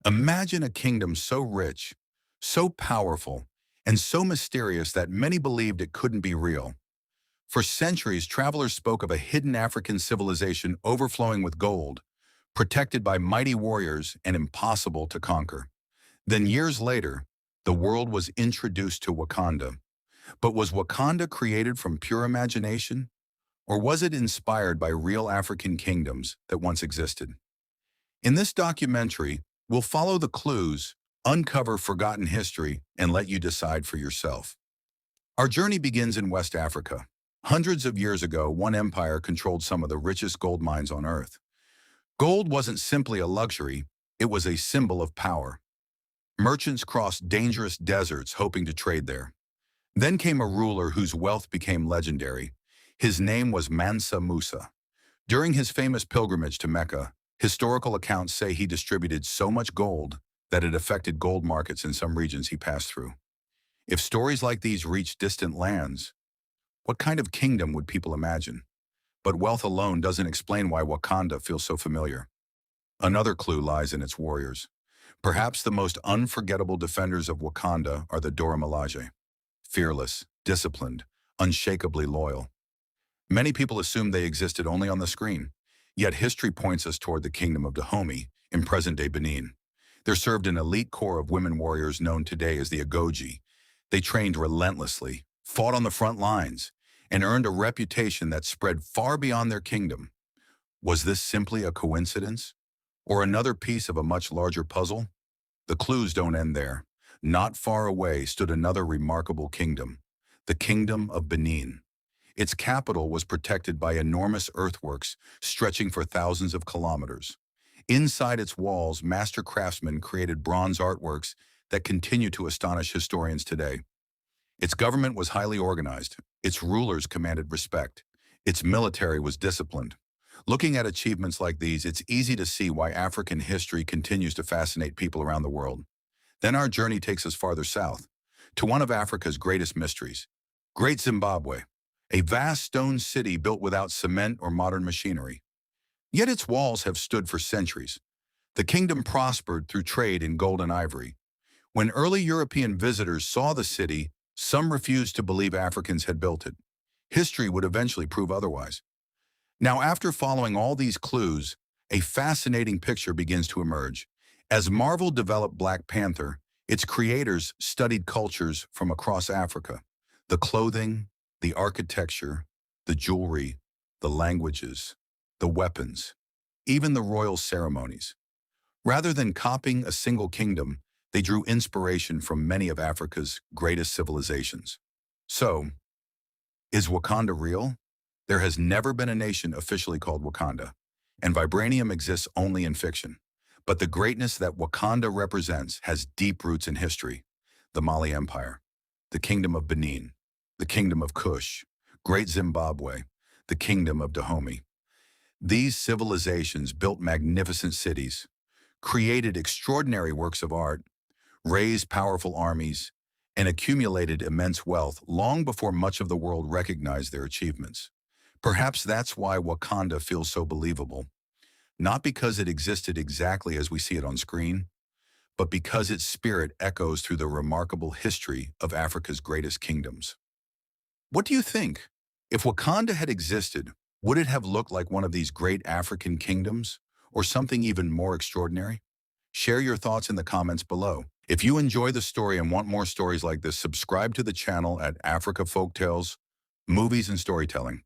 Imagine a kingdom so rich, so powerful, and so mysterious that many believed it couldn't be real. For centuries, travelers spoke of a hidden African civilization overflowing with gold, protected by mighty warriors and impossible to conquer. Then years later, the world was introduced to Wakanda. But was Wakanda created from pure imagination? Or was it inspired by real African kingdoms that once existed? In this documentary, we'll follow the clues, uncover forgotten history, and let you decide for yourself. Our journey begins in West Africa. Hundreds of years ago, one empire controlled some of the richest gold mines on Earth. Gold wasn't simply a luxury, it was a symbol of power. Merchants crossed dangerous deserts hoping to trade there. Then came a ruler whose wealth became legendary. His name was Mansa Musa. During his famous pilgrimage to Mecca, historical accounts say he distributed so much gold that it affected gold markets in some regions he passed through. If stories like these reached distant lands, what kind of kingdom would people imagine? But wealth alone doesn't explain why Wakanda feels so familiar. Another clue lies in its warriors. Perhaps the most unforgettable defenders of Wakanda are the Dora Milaje. Fearless, disciplined, unshakably loyal. Many people assume they existed only on the screen, yet history points us toward the Kingdom of Dahomey in present-day Benin. There served an elite corps of women warriors known today as the Agojie. They trained relentlessly, fought on the front lines, and earned a reputation that spread far beyond their kingdom. Was this simply a coincidence? Or another piece of a much larger puzzle? The clues don't end there. Not far away stood another remarkable kingdom, the Kingdom of Benin. Its capital was protected by enormous earthworks stretching for thousands of kilometers. Inside its walls, master craftsmen created bronze artworks that continue to astonish historians today. Its government was highly organized. Its rulers commanded respect. Its military was disciplined. Looking at achievements like these, it's easy to see why African history continues to fascinate people around the world. Then our journey takes us farther south, to one of Africa's greatest mysteries, Great Zimbabwe, a vast stone city built without cement or modern machinery. Yet its walls have stood for centuries. The kingdom prospered through trade in gold and ivory. When early European visitors saw the city, some refused to believe Africans had built it. History would eventually prove otherwise. Now, after following all these clues, a fascinating picture begins to emerge. As Marvel developed Black Panther, its creators studied cultures from across Africa. The clothing, the architecture, the jewelry, the languages, the weapons, even the royal ceremonies. Rather than copying a single kingdom, they drew inspiration from many of Africa's greatest civilizations. So, is Wakanda real? There has never been a nation officially called Wakanda, and vibranium exists only in fiction. But the greatness that Wakanda represents has deep roots in history. The Mali Empire, the Kingdom of Benin, the Kingdom of Kush, Great Zimbabwe, the Kingdom of Dahomey. These civilizations built magnificent cities, created extraordinary works of art, raised powerful armies, and accumulated immense wealth long before much of the world recognized their achievements. Perhaps that's why Wakanda feels so believable. Not because it existed exactly as we see it on screen, but because its spirit echoes through the remarkable history of Africa's greatest kingdoms. What do you think? If Wakanda had existed, would it have looked like one of these great African kingdoms, or something even more extraordinary? Share your thoughts in the comments below. If you enjoy the story and want more stories like this, subscribe to the channel at Africa Folktales, Movies and Storytelling.